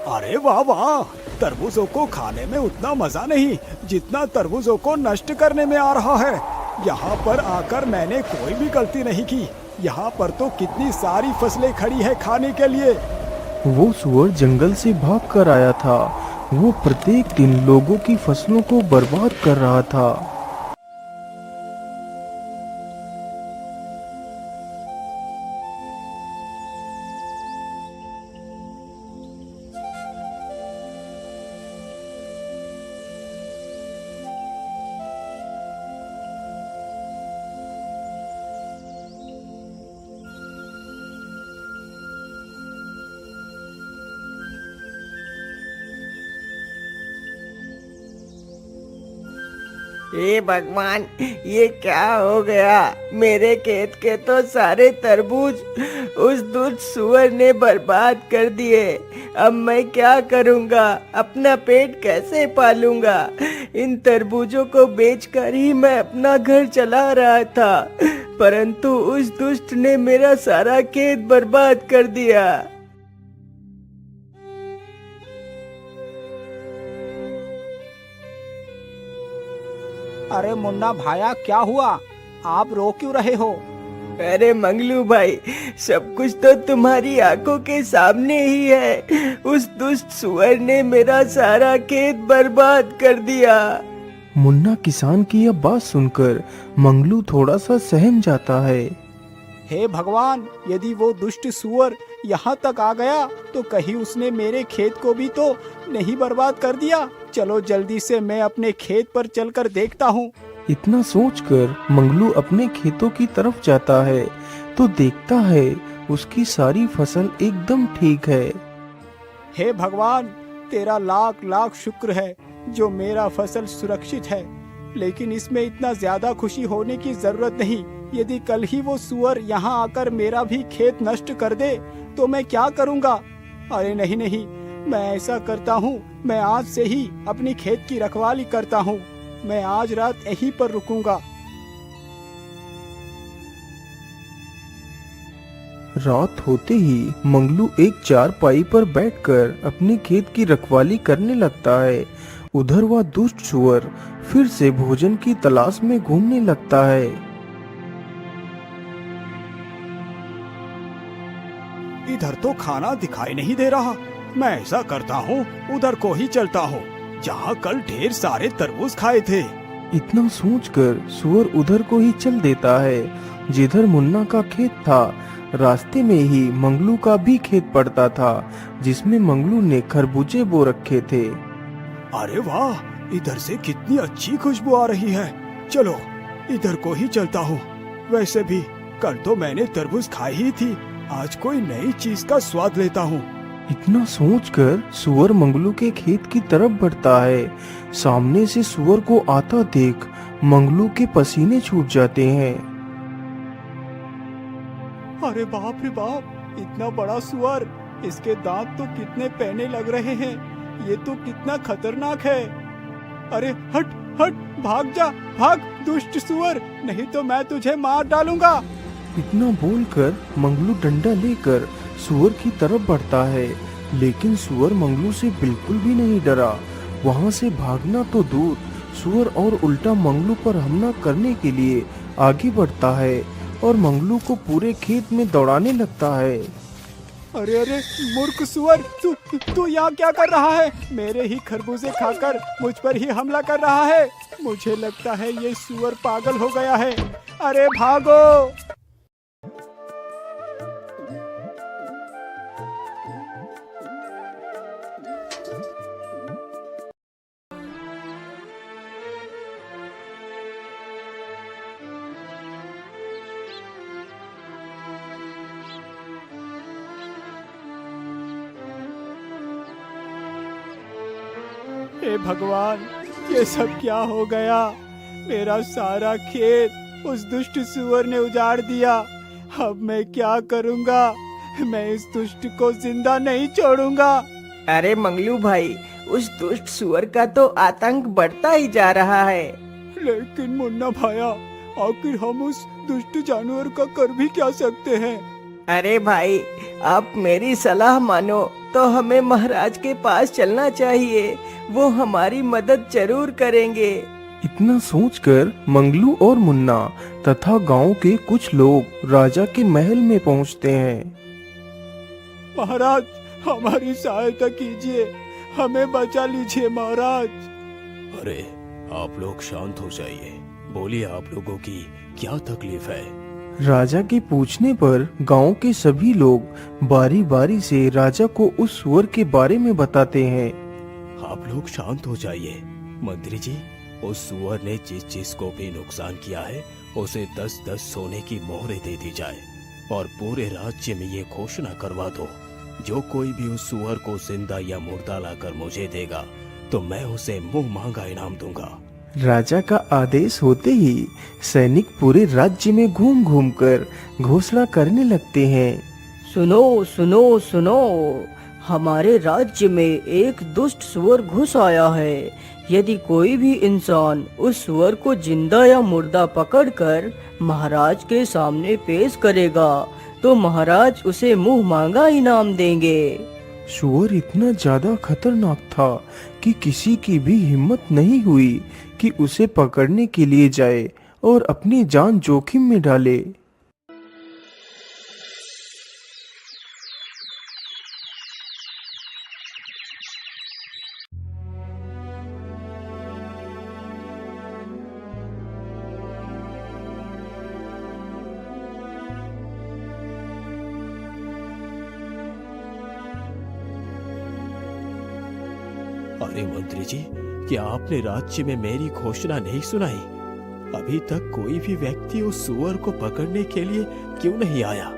अरे वाह वाह, तरबूजों को खाने में उतना मजा नहीं जितना तरबूजों को नष्ट करने में आ रहा है। यहाँ पर आकर मैंने कोई भी गलती नहीं की। यहाँ पर तो कितनी सारी फसलें खड़ी है खाने के लिए। वो सुअर जंगल से भाग कर आया था। वो प्रत्येक दिन लोगों की फसलों को बर्बाद कर रहा था। हे भगवान, ये क्या हो गया? मेरे खेत के तो सारे तरबूज उस दुष्ट सुअर ने बर्बाद कर दिए। अब मैं क्या करूंगा? अपना पेट कैसे पालूंगा? इन तरबूजों को बेचकर ही मैं अपना घर चला रहा था, परंतु उस दुष्ट ने मेरा सारा खेत बर्बाद कर दिया। अरे मुन्ना भाया, क्या हुआ? आप रो क्यों रहे हो? अरे मंगलू भाई, सब कुछ तो तुम्हारी आंखों के सामने ही है। उस दुष्ट सुअर ने मेरा सारा खेत बर्बाद कर दिया। मुन्ना किसान की यह बात सुनकर मंगलू थोड़ा सा सहम जाता है। हे भगवान, यदि वो दुष्ट सुअर यहाँ तक आ गया तो कहीं उसने मेरे खेत को भी तो नहीं बर्बाद कर दिया। चलो जल्दी से मैं अपने खेत पर चलकर देखता हूँ। इतना सोचकर मंगलू अपने खेतों की तरफ जाता है तो देखता है उसकी सारी फसल एकदम ठीक है। हे भगवान, तेरा लाख लाख शुक्र है जो मेरा फसल सुरक्षित है। लेकिन इसमें इतना ज्यादा खुशी होने की जरूरत नहीं। यदि कल ही वो सुअर यहाँ आकर मेरा भी खेत नष्ट कर दे तो मैं क्या करूँगा? अरे नहीं नहीं, मैं ऐसा करता हूँ, मैं आज से ही अपनी खेत की रखवाली करता हूँ। मैं आज रात यहीं पर रुकूंगा। रात होते ही मंगलू एक चारपाई पर बैठकर अपने खेत की रखवाली करने लगता है। उधर वह दुष्ट सुअर फिर से भोजन की तलाश में घूमने लगता है। इधर तो खाना दिखाई नहीं दे रहा। मैं ऐसा करता हूँ, उधर को ही चलता हूँ जहाँ कल ढेर सारे तरबूज खाए थे। इतना सोचकर सुअर उधर को ही चल देता है जिधर मुन्ना का खेत था। रास्ते में ही मंगलू का भी खेत पड़ता था जिसमें मंगलू ने खरबूजे बो रखे थे। अरे वाह, इधर से कितनी अच्छी खुशबू आ रही है। चलो इधर को ही चलता हूँ। वैसे भी कल तो मैंने तरबूज खाई ही थी, आज कोई नई चीज का स्वाद लेता हूँ। इतना सोचकर सुअर मंगलू के खेत की तरफ बढ़ता है। सामने से सुअर को आता देख मंगलू के पसीने छूट जाते हैं। अरे बाप रे बाप, इतना बड़ा सुअर! इसके दांत तो कितने पैने लग रहे हैं। ये तो कितना खतरनाक है। अरे हट हट, भाग जा, भाग दुष्ट सुअर, नहीं तो मैं तुझे मार डालूंगा। इतना बोलकर मंगलू डंडा लेकर सुअर की तरफ बढ़ता है, लेकिन सुअर मंगलू से बिल्कुल भी नहीं डरा। वहां से भागना तो दूर, सुअर और उल्टा मंगलू पर हमला करने के लिए आगे बढ़ता है और मंगलू को पूरे खेत में दौड़ाने लगता है। अरे अरे मूर्ख सुअर, तू यहाँ क्या कर रहा है? मेरे ही खरबूजे खाकर मुझ पर ही हमला कर रहा है। मुझे लगता है ये सुअर पागल हो गया है। अरे भागो! हे भगवान, ये सब क्या हो गया? मेरा सारा खेत उस दुष्ट सुअर ने उजाड़ दिया। अब मैं क्या करूंगा? मैं इस दुष्ट को जिंदा नहीं छोड़ूंगा। अरे मंगलू भाई, उस दुष्ट सुअर का तो आतंक बढ़ता ही जा रहा है। लेकिन मुन्ना भाया, आखिर हम उस दुष्ट जानवर का कर भी क्या सकते हैं? अरे भाई, आप मेरी सलाह मानो तो हमें महाराज के पास चलना चाहिए। वो हमारी मदद जरूर करेंगे। इतना सोचकर मंगलू और मुन्ना तथा गांव के कुछ लोग राजा के महल में पहुंचते हैं। महाराज, हमारी सहायता कीजिए, हमें बचा लीजिए महाराज। अरे आप लोग शांत हो जाइए, बोलिए आप लोगों की क्या तकलीफ है। राजा के पूछने पर गांव के सभी लोग बारी बारी से राजा को उस सुअर के बारे में बताते हैं। आप लोग शांत हो जाइए। मंत्री जी, उस सुअर ने जिस चीज को भी नुकसान किया है उसे 10-10 सोने की मोहरें दे दी जाए और पूरे राज्य में ये घोषणा करवा दो, जो कोई भी उस सुअर को जिंदा या मुर्दा लाकर मुझे देगा तो मैं उसे मुंह मांगा इनाम दूंगा। राजा का आदेश होते ही सैनिक पूरे राज्य में घूम घूम कर घोषणा करने लगते हैं। सुनो सुनो सुनो, हमारे राज्य में एक दुष्ट सुअर घुस आया है। यदि कोई भी इंसान उस सुअर को जिंदा या मुर्दा पकड़कर महाराज के सामने पेश करेगा तो महाराज उसे मुंह मांगा इनाम देंगे। सुअर इतना ज्यादा खतरनाक था कि किसी की भी हिम्मत नहीं हुई कि उसे पकड़ने के लिए जाए और अपनी जान जोखिम में डाले। अरे मंत्री जी, क्या आपने राज्य में मेरी घोषणा नहीं सुनाई? अभी तक कोई भी व्यक्ति उस सुअर को पकड़ने के लिए क्यों नहीं आया?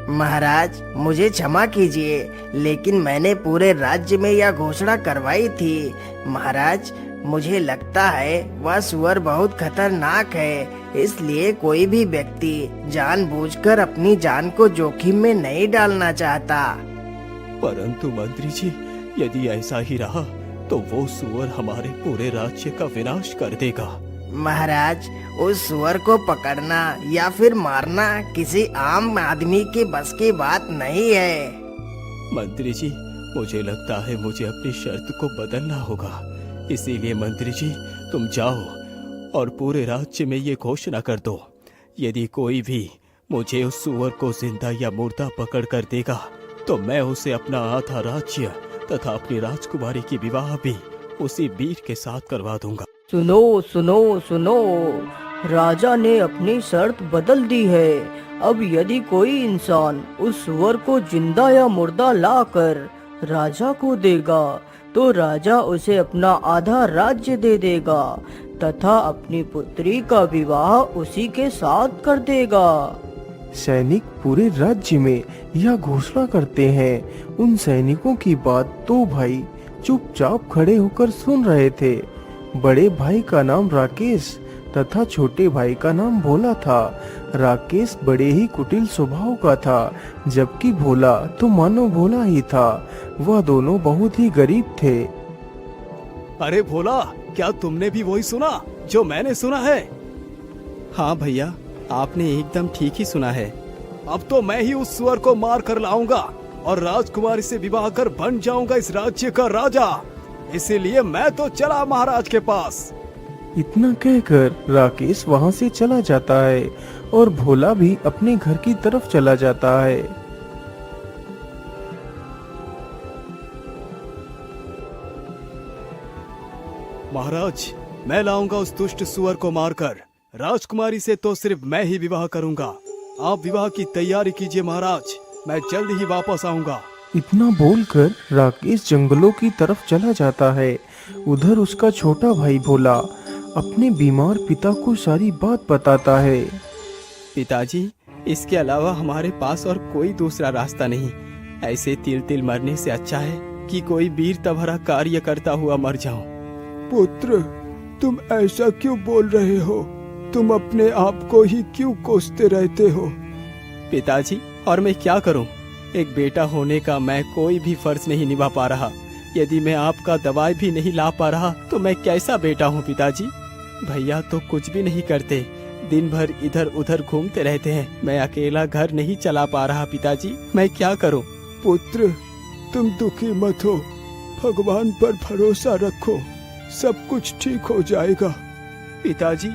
महाराज, मुझे क्षमा कीजिए, लेकिन मैंने पूरे राज्य में यह घोषणा करवाई थी। महाराज, मुझे लगता है वह सुअर बहुत खतरनाक है, इसलिए कोई भी व्यक्ति जानबूझकर अपनी जान को जोखिम में नहीं डालना चाहता। परंतु मंत्री जी, यदि ऐसा ही रहा तो वो सुअर हमारे पूरे राज्य का विनाश कर देगा। महाराज, उस सुअर को पकड़ना या फिर मारना किसी आम आदमी के बस की बात नहीं है। मंत्री जी, मुझे लगता है मुझे अपनी शर्त को बदलना होगा। इसीलिए मंत्री जी, तुम जाओ और पूरे राज्य में ये घोषणा कर दो, यदि कोई भी मुझे उस सुअर को जिंदा या मुर्दा पकड़ कर देगा तो मैं उसे अपना आधा राज्य तथा अपनी राजकुमारी की विवाह भी उसी वीर के साथ करवा दूंगा। सुनो सुनो सुनो, राजा ने अपनी शर्त बदल दी है। अब यदि कोई इंसान उस सुअर को जिंदा या मुर्दा लाकर राजा को देगा तो राजा उसे अपना आधा राज्य दे देगा तथा अपनी पुत्री का विवाह उसी के साथ कर देगा। सैनिक पूरे राज्य में यह घोषणा करते हैं। उन सैनिकों की बात दो भाई चुपचाप खड़े होकर सुन रहे थे। बड़े भाई का नाम राकेश तथा छोटे भाई का नाम भोला था। राकेश बड़े ही कुटिल स्वभाव का था, जबकि भोला तो मानो भोला ही था। वह दोनों बहुत ही गरीब थे। अरे भोला, क्या तुमने भी वही सुना जो मैंने सुना है? हाँ भैया, आपने एकदम ठीक ही सुना है। अब तो मैं ही उस सुअर को मार कर लाऊंगा और राजकुमारी से विवाह कर बन जाऊंगा इस राज्य का राजा। इसीलिए मैं तो चला महाराज के पास। इतना कहकर राकेश वहां से चला जाता है और भोला भी अपने घर की तरफ चला जाता है। महाराज, मैं लाऊंगा उस दुष्ट सुअर को मारकर। राजकुमारी से तो सिर्फ मैं ही विवाह करूंगा। आप विवाह की तैयारी कीजिए महाराज, मैं जल्द ही वापस आऊंगा। इतना बोलकर राकेश जंगलों की तरफ चला जाता है। उधर उसका छोटा भाई भोला अपने बीमार पिता को सारी बात बताता है। पिताजी, इसके अलावा हमारे पास और कोई दूसरा रास्ता नहीं। ऐसे तिल तिल मरने से अच्छा है कि कोई वीरता भरा कार्य करता हुआ मर जाऊं। पुत्र, तुम ऐसा क्यों बोल रहे हो? तुम अपने आप को ही क्यों कोसते रहते हो? पिताजी, और मैं क्या करूं? एक बेटा होने का मैं कोई भी फर्ज नहीं निभा पा रहा। यदि मैं आपका दवाई भी नहीं ला पा रहा तो मैं कैसा बेटा हूं पिताजी? भैया तो कुछ भी नहीं करते, दिन भर इधर उधर घूमते रहते हैं। मैं अकेला घर नहीं चला पा रहा पिताजी, मैं क्या करूं? पुत्र, तुम दुखी मत हो, भगवान पर भरोसा रखो, सब कुछ ठीक हो जाएगा। पिताजी,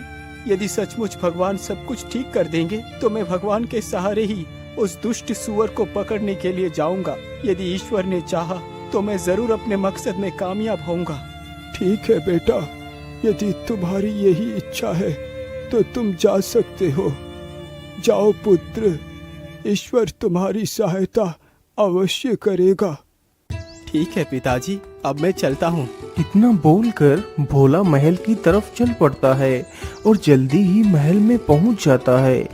यदि सचमुच भगवान सब कुछ ठीक कर देंगे तो मैं भगवान के सहारे ही उस दुष्ट सुअर को पकड़ने के लिए जाऊंगा। यदि ईश्वर ने चाहा तो मैं जरूर अपने मकसद में कामयाब होऊंगा। ठीक है बेटा, यदि तुम्हारी यही इच्छा है तो तुम जा सकते हो। जाओ पुत्र, ईश्वर तुम्हारी सहायता अवश्य करेगा। ठीक है पिताजी, अब मैं चलता हूँ। इतना बोलकर भोला महल की तरफ चल पड़ता है और जल्दी ही महल में पहुंच जाता है।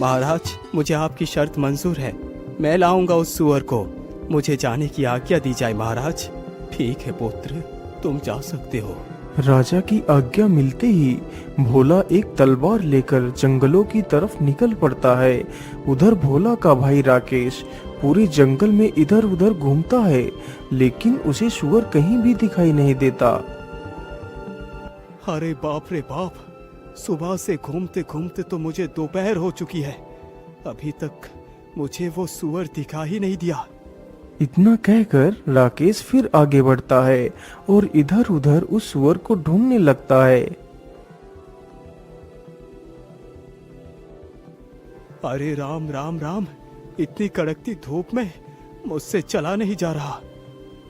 महाराज, मुझे आपकी शर्त मंजूर है। मैं लाऊंगा उस सुअर को। मुझे जाने की आज्ञा दी जाए महाराज। ठीक है पुत्र, तुम जा सकते हो। राजा की आज्ञा मिलते ही भोला एक तलवार लेकर जंगलों की तरफ निकल पड़ता है। उधर भोला का भाई राकेश पूरे जंगल में इधर उधर घूमता है, लेकिन उसे सुअर कहीं भी दिखाई नहीं देता। अरे बाप रे बाप, सुबह से घूमते घूमते तो मुझे दोपहर हो चुकी है, अभी तक मुझे वो सुअर दिखा ही नहीं दिया। इतना कहकर राकेश फिर आगे बढ़ता है और इधर उधर उस सुअर को ढूंढने लगता है। अरे राम राम राम, इतनी कड़कती धूप में मुझसे चला नहीं जा रहा।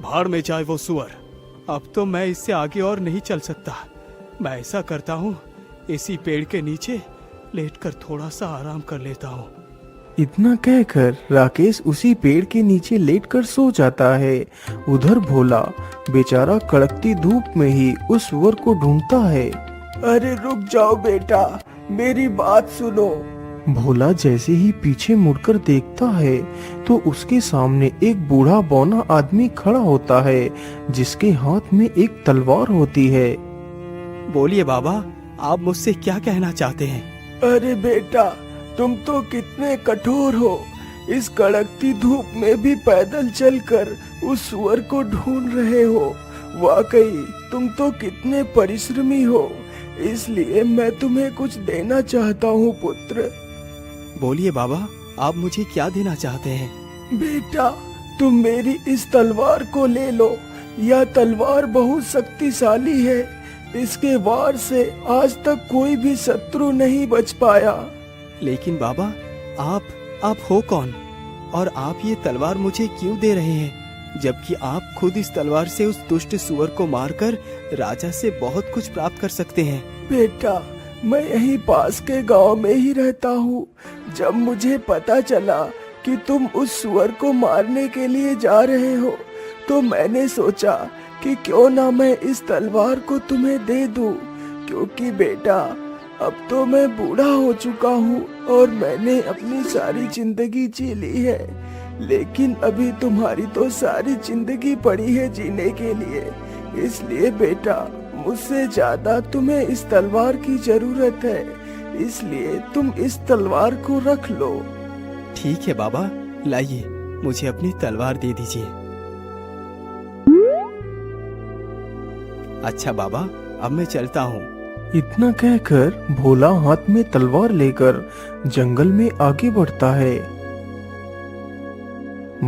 भाड़ में जाए वो सुअर, अब तो मैं इससे आगे और नहीं चल सकता। मैं ऐसा करता हूँ, इसी पेड़ के नीचे लेटकर थोड़ा सा आराम कर लेता हूँ। इतना कहकर राकेश उसी पेड़ के नीचे लेटकर सो जाता है। उधर भोला बेचारा कड़कती धूप में ही उस सुअर को ढूंढता है। अरे रुक जाओ बेटा, मेरी बात सुनो। भोला जैसे ही पीछे मुड़कर देखता है तो उसके सामने एक बूढ़ा बौना आदमी खड़ा होता है, जिसके हाथ में एक तलवार होती है। बोलिए बाबा, आप मुझसे क्या कहना चाहते हैं? अरे बेटा, तुम तो कितने कठोर हो। इस कड़कती धूप में भी पैदल चलकर उस सुअर को ढूंढ रहे हो। वाकई तुम तो कितने परिश्रमी हो, इसलिए मैं तुम्हें कुछ देना चाहता हूँ पुत्र। बोलिए बाबा, आप मुझे क्या देना चाहते हैं? बेटा, तुम मेरी इस तलवार को ले लो। यह तलवार बहुत शक्तिशाली है। इसके वार से आज तक कोई भी शत्रु नहीं बच पाया। लेकिन बाबा, आप हो कौन? और आप ये तलवार मुझे क्यों दे रहे हैं, जबकि आप खुद इस तलवार से उस दुष्ट सुअर को मारकर राजा से बहुत कुछ प्राप्त कर सकते हैं। बेटा, मैं यहीं पास के गांव में ही रहता हूँ। जब मुझे पता चला कि तुम उस सुअर को मारने के लिए जा रहे हो, तो मैंने सोचा कि क्यों ना मैं इस तलवार को तुम्हें दे दूं, क्योंकि बेटा अब तो मैं बूढ़ा हो चुका हूँ और मैंने अपनी सारी जिंदगी जी ली है, लेकिन अभी तुम्हारी तो सारी जिंदगी पड़ी है जीने के लिए। इसलिए बेटा, मुझसे ज्यादा तुम्हें इस तलवार की जरूरत है, इसलिए तुम इस तलवार को रख लो। ठीक है बाबा, लाइए, मुझे अपनी तलवार दे दीजिए। अच्छा बाबा, अब मैं चलता हूँ। इतना कहकर भोला हाथ में तलवार लेकर जंगल में आगे बढ़ता है।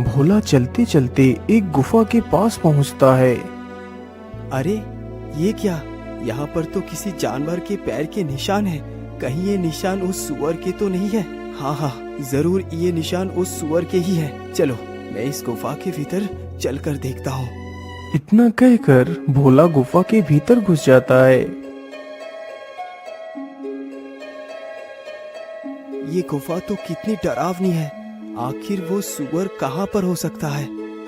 भोला चलते चलते एक गुफा के पास पहुंचता है। अरे ये क्या, यहाँ पर तो किसी जानवर के पैर के निशान हैं। कहीं ये निशान उस सुअर के तो नहीं है? हाँ, जरूर ये निशान उस सुअर के ही है। चलो, मैं इस गुफा के भीतर चलकर देखता हूँ। इतना कहकर भोला गुफा के भीतर घुस जाता है। ये गुफा तो कितनी डरावनी है। आखिर वो सुअर कहाँ पर हो सकता है?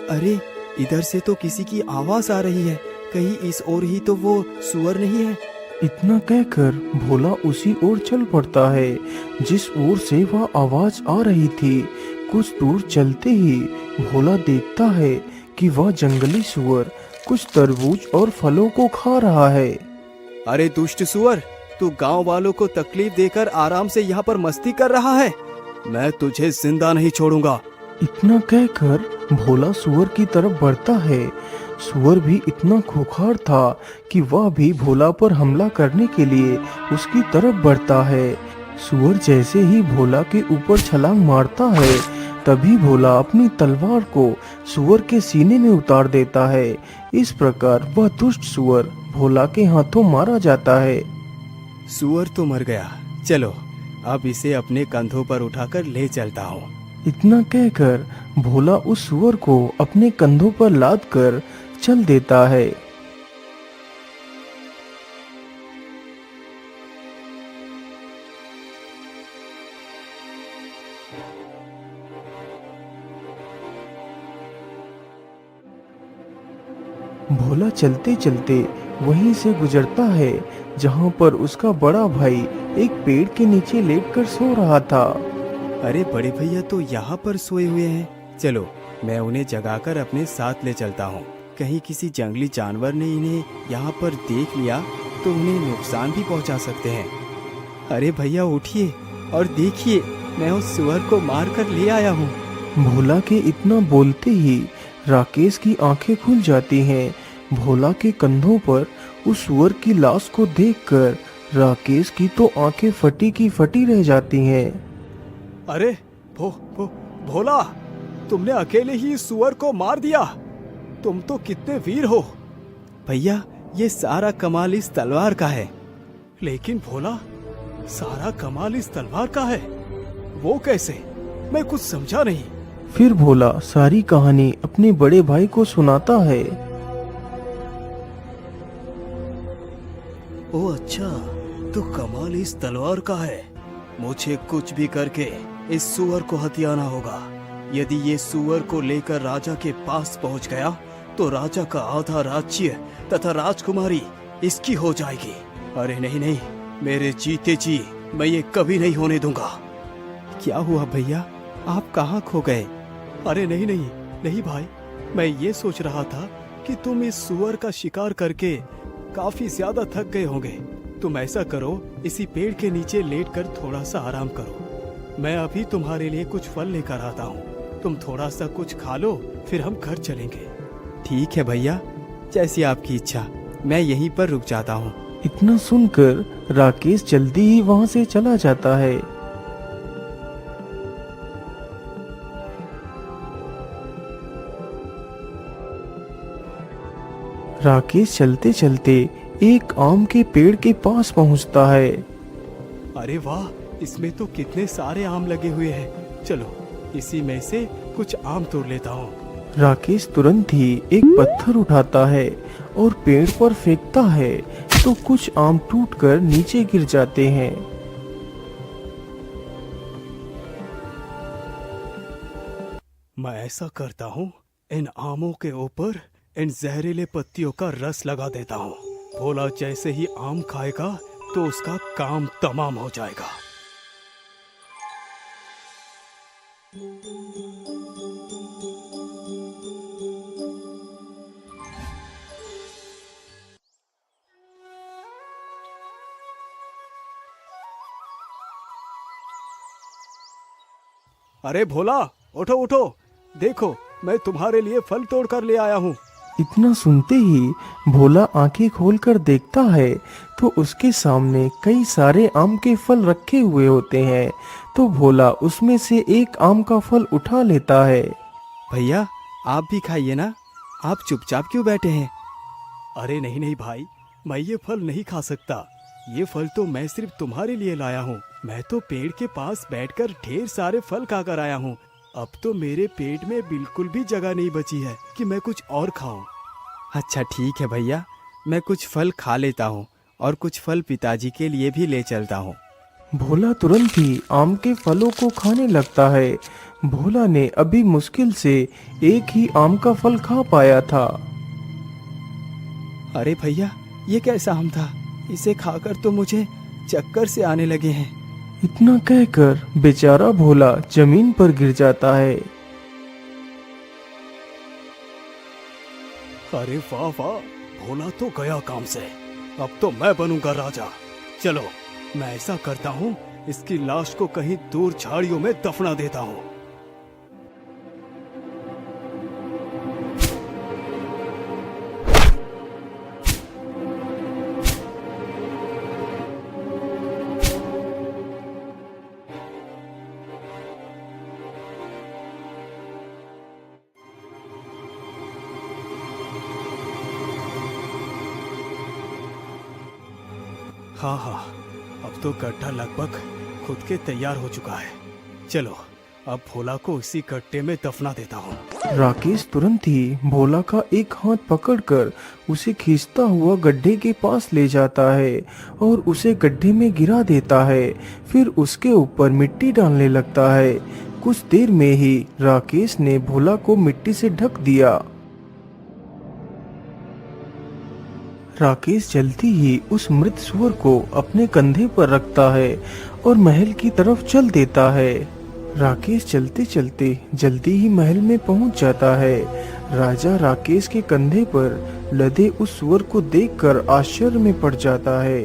अरे इधर से तो किसी की आवाज आ रही है, कहीं इस ओर ही तो वो सुअर नहीं है? इतना कहकर भोला उसी ओर चल पड़ता है जिस ओर से वह आवाज आ रही थी। कुछ दूर चलते ही भोला देखता है कि वह जंगली सुअर कुछ तरबूज और फलों को खा रहा है। अरे दुष्ट सुअर, तू गांव वालों को तकलीफ देकर आराम से यहाँ पर मस्ती कर रहा है। मैं तुझे जिंदा नहीं छोड़ूंगा। इतना कहकर भोला सुअर की तरफ बढ़ता है। सुअर भी इतना खूंखार था कि वह भी भोला पर हमला करने के लिए उसकी तरफ बढ़ता है। सुअर जैसे ही भोला के ऊपर छलांग मारता है, तभी भोला अपनी तलवार को सुअर के सीने में उतार देता है। इस प्रकार वह दुष्ट सुअर भोला के हाथों मारा जाता है। सुअर तो मर गया, चलो अब इसे अपने कंधों पर उठाकर ले चलता हूँ। इतना कहकर भोला उस सुअर को अपने कंधों पर लाद कर चल देता है। भोला चलते चलते वहीं से गुजरता है जहां पर उसका बड़ा भाई एक पेड़ के नीचे लेटकर सो रहा था। अरे बड़े भैया तो यहाँ पर सोए हुए हैं, चलो मैं उन्हें जगाकर अपने साथ ले चलता हूँ। कहीं किसी जंगली जानवर ने इन्हें यहाँ पर देख लिया तो उन्हें नुकसान भी पहुँचा सकते हैं। अरे भैया उठिए और देखिए, मैं उस सुअर को मार कर ले आया हूँ। भोला के इतना बोलते ही राकेश की आंखें खुल जाती हैं। भोला के कंधों पर उस सुअर की लाश को देखकर राकेश की तो आंखें फटी की फटी रह जाती हैं। अरे भोला, तुमने अकेले ही इस सुअर को मार दिया। तुम तो कितने वीर हो। भैया ये सारा कमाल इस तलवार का है। लेकिन भोला, सारा कमाल इस तलवार का है, वो कैसे? मैं कुछ समझा नहीं। फिर भोला सारी कहानी अपने बड़े भाई को सुनाता है। ओ अच्छा, तो कमाल इस तलवार का है। मुझे कुछ भी करके इस सुअर को हथियाना होगा। यदि ये सुअर को लेकर राजा के पास पहुंच गया तो राजा का आधा राज्य तथा राजकुमारी इसकी हो जाएगी। अरे नहीं नहीं, मेरे जीते जी मैं ये कभी नहीं होने दूंगा। क्या हुआ भैया, आप कहाँ खो गए? अरे नहीं नहीं नहीं भाई, मैं ये सोच रहा था कि तुम इस सुअर का शिकार करके काफी ज्यादा थक गए होंगे। तुम ऐसा करो, इसी पेड़ के नीचे लेटकर थोड़ा सा आराम करो। मैं अभी तुम्हारे लिए कुछ फल लेकर आता हूँ। तुम थोड़ा सा कुछ खा लो, फिर हम घर चलेंगे। ठीक है भैया, जैसी आपकी इच्छा, मैं यहीं पर रुक जाता हूँ। इतना सुनकर राकेश जल्दी ही वहां से चला जाता है। राकेश चलते चलते एक आम के पेड़ के पास पहुंचता है। अरे वाह, इसमें तो कितने सारे आम लगे हुए हैं। चलो इसी में से कुछ आम तोड़ लेता हूँ। राकेश तुरंत ही एक पत्थर उठाता है और पेड़ पर फेंकता है तो कुछ आम टूटकर नीचे गिर जाते हैं। मैं ऐसा करता हूँ, इन आमों के ऊपर इन जहरीले पत्तियों का रस लगा देता हूँ। भोला जैसे ही आम खाएगा तो उसका काम तमाम हो जाएगा। अरे भोला, उठो उठो, देखो मैं तुम्हारे लिए फल तोड़ कर ले आया हूँ। इतना सुनते ही भोला आंखें खोलकर देखता है तो उसके सामने कई सारे आम के फल रखे हुए होते हैं। तो भोला उसमें से एक आम का फल उठा लेता है। भैया आप भी खाइए ना, आप चुपचाप क्यों बैठे हैं? अरे नहीं नहीं भाई, मैं ये फल नहीं खा सकता। ये फल तो मैं सिर्फ तुम्हारे लिए लाया हूँ। मैं तो पेड़ के पास बैठकर ढेर सारे फल खाकर आया हूँ। अब तो मेरे पेट में बिल्कुल भी जगह नहीं बची है कि मैं कुछ और खाऊं। अच्छा ठीक है भैया, मैं कुछ फल खा लेता हूँ और कुछ फल पिताजी के लिए भी ले चलता हूँ। भोला तुरंत ही आम के फलों को खाने लगता है। भोला ने अभी मुश्किल से एक ही आम का फल खा पाया था। अरे भैया, ये कैसा आम था? इसे खाकर तो मुझे चक्कर से आने लगे हैं। इतना कहकर बेचारा भोला जमीन पर गिर जाता है। अरे वाह वाह, भोला तो गया काम से। अब तो मैं बनूंगा राजा। चलो मैं ऐसा करता हूँ, इसकी लाश को कहीं दूर झाड़ियों में दफना देता हूँ। हाँ हाँ, अब तो गड्ढा लगभग खुद के तैयार हो चुका है। चलो अब भोला को इसी गड्ढे में दफना देता हूँ। राकेश तुरंत ही भोला का एक हाथ पकड़कर उसे खींचता हुआ गड्ढे के पास ले जाता है और उसे गड्ढे में गिरा देता है। फिर उसके ऊपर मिट्टी डालने लगता है। कुछ देर में ही राकेश ने भोला को मिट्टी से ढक दिया। राकेश जल्दी ही उस मृत सुअर को अपने कंधे पर रखता है और महल की तरफ चल देता है। राकेश चलते चलते जल्दी ही महल में पहुंच जाता है। राजा राकेश के कंधे पर लदे उस सुअर को देखकर आश्चर्य में पड़ जाता है।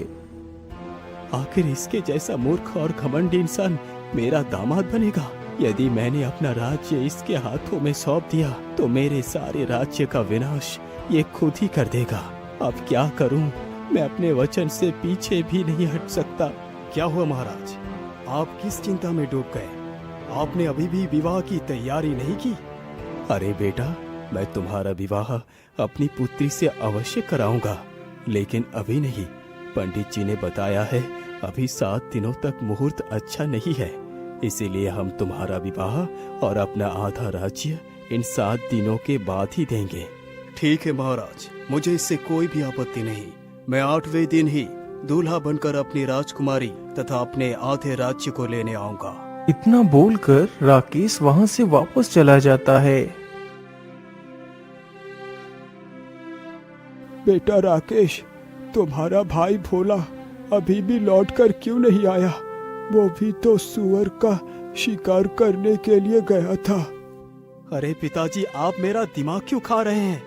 आखिर इसके जैसा मूर्ख और घमंडी इंसान मेरा दामाद बनेगा। यदि मैंने अपना राज्य इसके हाथों में सौंप दिया तो मेरे सारे राज्य का विनाश ये खुद ही कर देगा। अब क्या करूं? मैं अपने वचन से पीछे भी नहीं हट सकता। क्या हुआ महाराज, आप किस चिंता में डूब गए? आपने अभी भी विवाह की तैयारी नहीं की? अरे बेटा, मैं तुम्हारा विवाह अपनी पुत्री से अवश्य कराऊंगा, लेकिन अभी नहीं। पंडित जी ने बताया है अभी 7 दिनों तक मुहूर्त अच्छा नहीं है, इसीलिए हम तुम्हारा विवाह और अपना आधा राज्य इन 7 दिनों के बाद ही देंगे। ठीक है महाराज, मुझे इससे कोई भी आपत्ति नहीं। मैं 8वें दिन ही दूल्हा बनकर अपनी राजकुमारी तथा अपने आधे राज्य को लेने आऊंगा। इतना बोलकर राकेश वहां से वापस चला जाता है। बेटा राकेश, तुम्हारा भाई भोला अभी भी लौटकर क्यों नहीं आया? वो भी तो सुअर का शिकार करने के लिए गया था। अरे पिताजी, आप मेरा दिमाग क्यों खा रहे हैं?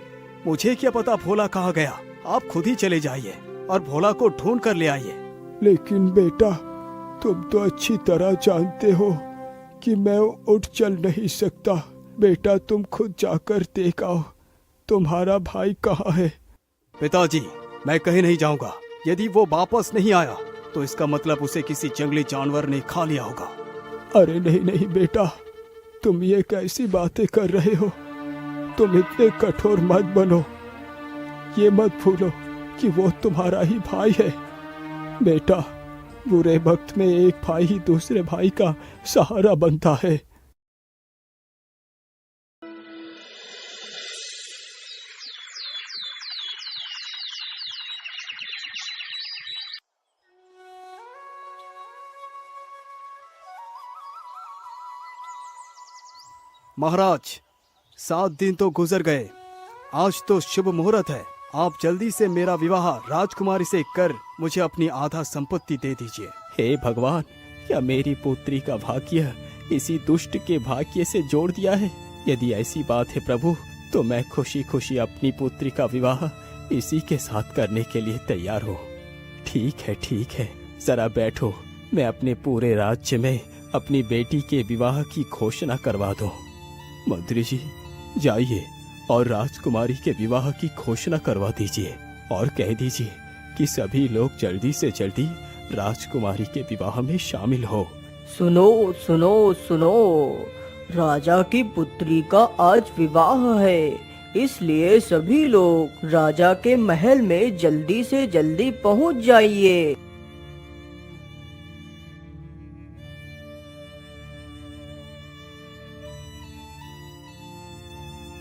मुझे क्या पता भोला कहाँ गया। आप खुद ही चले जाइए और भोला को ढूंढ कर ले आइए। लेकिन बेटा, तुम तो अच्छी तरह जानते हो कि मैं उठ चल नहीं सकता। बेटा, तुम खुद जाकर देख आओ तुम्हारा भाई कहाँ है। पिताजी, मैं कहीं नहीं जाऊंगा। यदि वो वापस नहीं आया तो इसका मतलब उसे किसी जंगली जानवर ने खा लिया होगा। अरे नहीं नहीं बेटा, तुम ये कैसी बातें कर रहे हो? तुम इतने कठोर मत बनो। ये मत भूलो कि वो तुम्हारा ही भाई है। बेटा, बुरे वक्त में एक भाई ही दूसरे भाई का सहारा बनता है। महाराज, 7 दिन तो गुजर गए। आज तो शुभ मुहूर्त है। आप जल्दी से मेरा विवाह राजकुमारी से कर मुझे अपनी आधा संपत्ति दे दीजिए। हे भगवान, क्या मेरी पुत्री का भाग्य इसी दुष्ट के भाग्य से जोड़ दिया है? यदि ऐसी बात है प्रभु, तो मैं खुशी खुशी अपनी पुत्री का विवाह इसी के साथ करने के लिए तैयार हूँ। ठीक है, जरा बैठो। मैं अपने पूरे राज्य में अपनी बेटी के विवाह की घोषणा करवा दूं। मंत्री जी, जाइए और राजकुमारी के विवाह की घोषणा करवा दीजिए और कह दीजिए कि सभी लोग जल्दी से जल्दी राजकुमारी के विवाह में शामिल हो। सुनो सुनो सुनो, राजा की पुत्री का आज विवाह है, इसलिए सभी लोग राजा के महल में जल्दी से जल्दी पहुंच जाइए।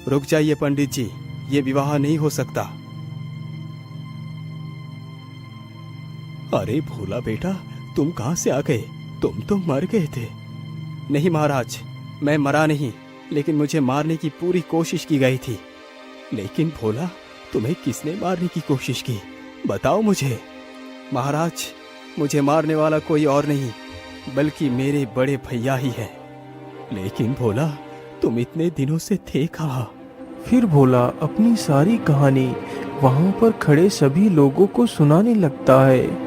रुक जाइए पंडित जी, ये विवाह नहीं हो सकता। अरे भोला बेटा, तुम कहां से आ गए? तुम तो मर गए थे। नहीं महाराज, मैं मरा नहीं, लेकिन मुझे मारने की पूरी कोशिश की गई थी। लेकिन भोला, तुम्हें किसने मारने की कोशिश की? बताओ मुझे। महाराज, मुझे मारने वाला कोई और नहीं बल्कि मेरे बड़े भैया ही है। लेकिन भोला, तुम इतने दिनों से थे कहाँ? फिर भोला अपनी सारी कहानी वहां पर खड़े सभी लोगों को सुनाने लगता है।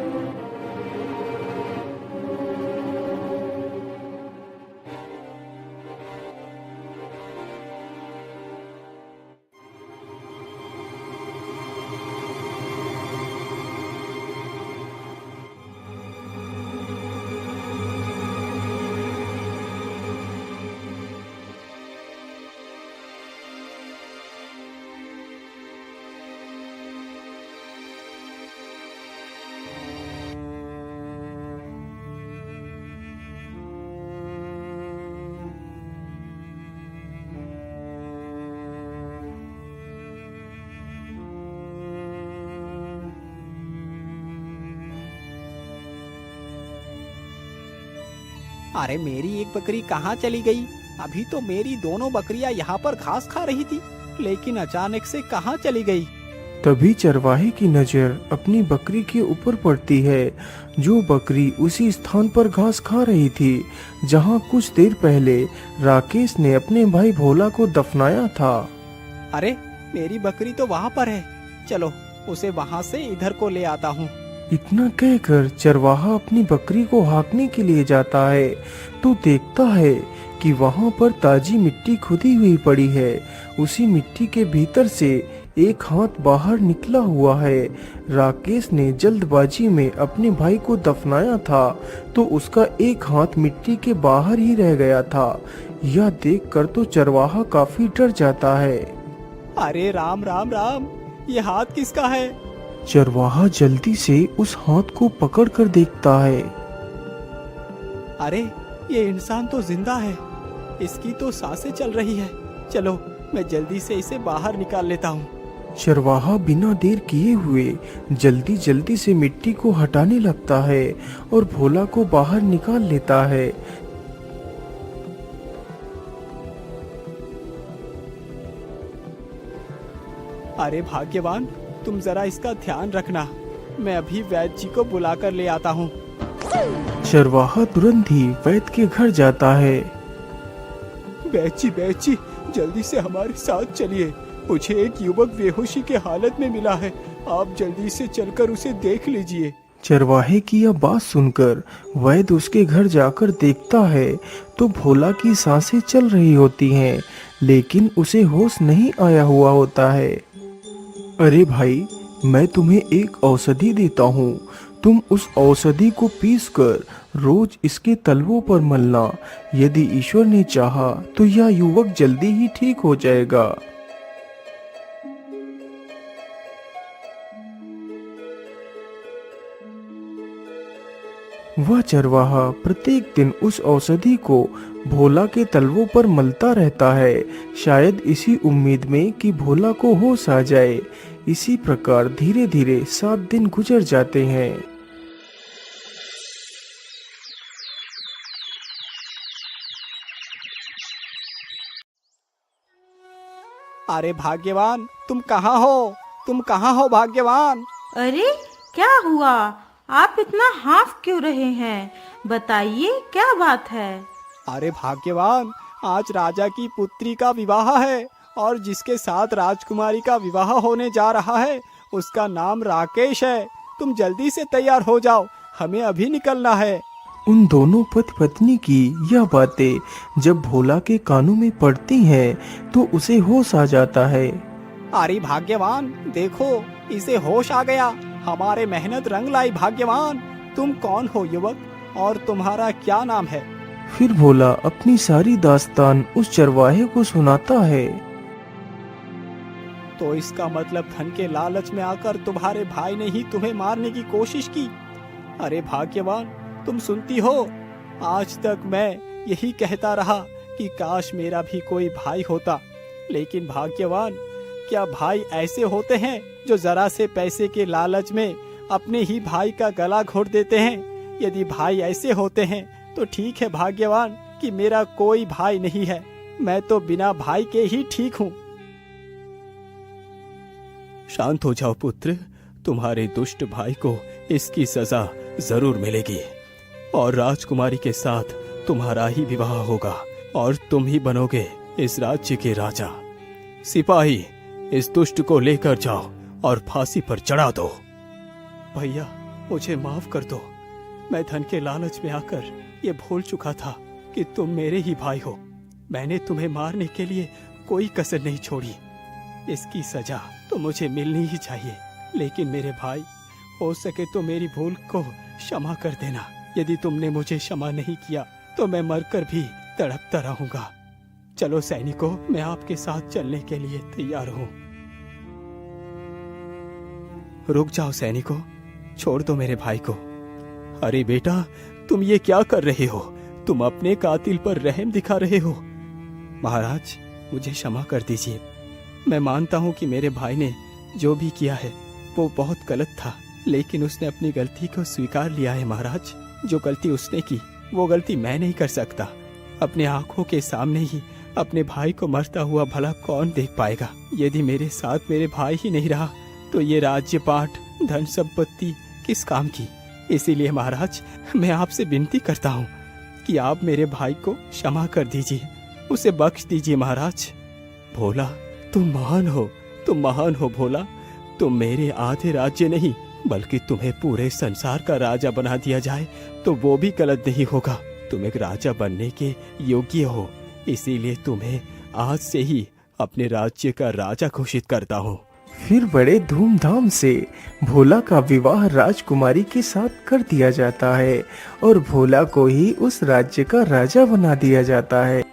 अरे मेरी एक बकरी कहाँ चली गई? अभी तो मेरी दोनों बकरियां यहाँ पर घास खा रही थी, लेकिन अचानक से कहाँ चली गई? तभी चरवाहे की नजर अपनी बकरी के ऊपर पड़ती है, जो बकरी उसी स्थान पर घास खा रही थी जहाँ कुछ देर पहले राकेश ने अपने भाई भोला को दफनाया था। अरे मेरी बकरी तो वहाँ पर है, चलो उसे वहाँ से इधर को ले आता हूँ। इतना कहकर चरवाहा अपनी बकरी को हाँकने के लिए जाता है तो देखता है कि वहाँ पर ताजी मिट्टी खुदी हुई पड़ी है। उसी मिट्टी के भीतर से एक हाथ बाहर निकला हुआ है। राकेश ने जल्दबाजी में अपने भाई को दफनाया था तो उसका एक हाथ मिट्टी के बाहर ही रह गया था। यह देखकर तो चरवाहा काफी डर जाता है। अरे राम राम राम, ये हाथ किसका है? चरवाहा जल्दी से उस हाथ को पकड़कर देखता है। अरे ये इंसान तो जिंदा है, इसकी तो सांसें चल रही है। चलो मैं जल्दी से इसे बाहर निकाल लेता हूँ। चरवाहा बिना देर किए हुए जल्दी जल्दी से मिट्टी को हटाने लगता है और भोला को बाहर निकाल लेता है। अरे भाग्यवान, तुम जरा इसका ध्यान रखना, मैं अभी वैद्य जी को बुलाकर ले आता हूँ। चरवाहा तुरंत ही वैद्य के घर जाता है। वैद्य जी जल्दी से हमारे साथ चलिए, मुझे एक युवक बेहोशी के हालत में मिला है, आप जल्दी से चलकर उसे देख लीजिए। चरवाहे की यह बात सुनकर वैद्य उसके घर जाकर देखता है तो भोला की सांसें चल रही होती हैं, लेकिन उसे होश नहीं आया हुआ होता है। अरे भाई, मैं तुम्हें एक औषधि देता हूँ, तुम उस औषधि को पीसकर रोज इसके तलवों पर मलना। यदि ईश्वर ने चाहा तो यह युवक जल्दी ही ठीक हो जाएगा। वह चरवाहा प्रत्येक दिन उस औषधि को भोला के तलवों पर मलता रहता है, शायद इसी उम्मीद में कि भोला को होश आ जाए। इसी प्रकार धीरे धीरे 7 दिन गुजर जाते हैं। अरे भाग्यवान, तुम कहाँ हो? तुम कहाँ हो भाग्यवान? अरे क्या हुआ? आप इतना हाफ क्यों रहे हैं? बताइए क्या बात है? अरे भाग्यवान, आज राजा की पुत्री का विवाह है और जिसके साथ राजकुमारी का विवाह होने जा रहा है उसका नाम राकेश है। तुम जल्दी से तैयार हो जाओ, हमें अभी निकलना है। उन दोनों पति पत्नी की यह बातें जब भोला के कानों में पड़ती हैं तो उसे होश आ जाता है। अरे भाग्यवान, देखो इसे होश आ गया, हमारे मेहनत रंग लाई। भाग्यवान, तुम कौन हो युवक, और तुम्हारा क्या नाम है? फिर भोला अपनी सारी दास्तान उस चरवाहे को सुनाता है। तो इसका मतलब धन के लालच में आकर तुम्हारे भाई ने ही तुम्हें मारने की कोशिश की। अरे भाग्यवान, तुम सुनती हो, आज तक मैं यही कहता रहा कि काश मेरा भी कोई भाई होता, लेकिन भाग्यवान, क्या भाई ऐसे होते हैं जो जरा से पैसे के लालच में अपने ही भाई का गला घोट देते हैं? यदि भाई ऐसे होते हैं तो ठीक है भाग्यवान कि मेरा कोई भाई नहीं है, मैं तो बिना भाई के ही ठीक हूँ। शांत हो जाओ पुत्र, तुम्हारे दुष्ट भाई को इसकी सजा जरूर मिलेगी और राजकुमारी के साथ तुम्हारा ही विवाह होगा और तुम ही बनोगे इस राज्य के राजा। सिपाही, इस दुष्ट को लेकर जाओ और फांसी पर चढ़ा दो। भैया, मुझे माफ कर दो, मैं धन के लालच में आकर ये भूल चुका था कि तुम मेरे ही भाई हो। मैंने तुम्हें मारने के लिए कोई कसर नहीं छोड़ी। इसकी सजा तो मुझे मिलनी ही चाहिए, लेकिन मेरे भाई, हो सके तो मेरी भूल को क्षमा कर देना। यदि तुमने मुझे क्षमा नहीं किया तो मैं मरकर भी तड़पता रहूंगा। चलो सैनिकों, मैं आपके साथ चलने के लिए तैयार हूँ। रुक जाओ सैनिकों, छोड़ दो मेरे भाई को। अरे बेटा, तुम ये क्या कर रहे हो? तुम अपने कातिल पर रहम दिखा रहे हो। महाराज, मुझे क्षमा कर दीजिए। मैं मानता हूँ कि मेरे भाई ने जो भी किया है वो बहुत गलत था, लेकिन उसने अपनी गलती को स्वीकार लिया है। महाराज, जो गलती उसने की वो गलती मैं नहीं कर सकता। अपने आंखों के सामने ही अपने भाई को मरता हुआ भला कौन देख पाएगा। यदि मेरे साथ मेरे भाई ही नहीं रहा तो ये राज्य पाठ धन संपत्ति किस काम की। इसीलिए महाराज मैं आपसे विनती करता हूँ कि आप मेरे भाई को क्षमा कर दीजिए, उसे बख्श दीजिए महाराज। भोला तुम महान हो भोला। तुम मेरे आधे राज्य नहीं बल्कि तुम्हें पूरे संसार का राजा बना दिया जाए तो वो भी गलत नहीं होगा। तुम एक राजा बनने के योग्य हो, इसीलिए तुम्हें आज से ही अपने राज्य का राजा घोषित करता हूँ। फिर बड़े धूमधाम से भोला का विवाह राजकुमारी के साथ कर दिया जाता है और भोला को ही उस राज्य का राजा बना दिया जाता है।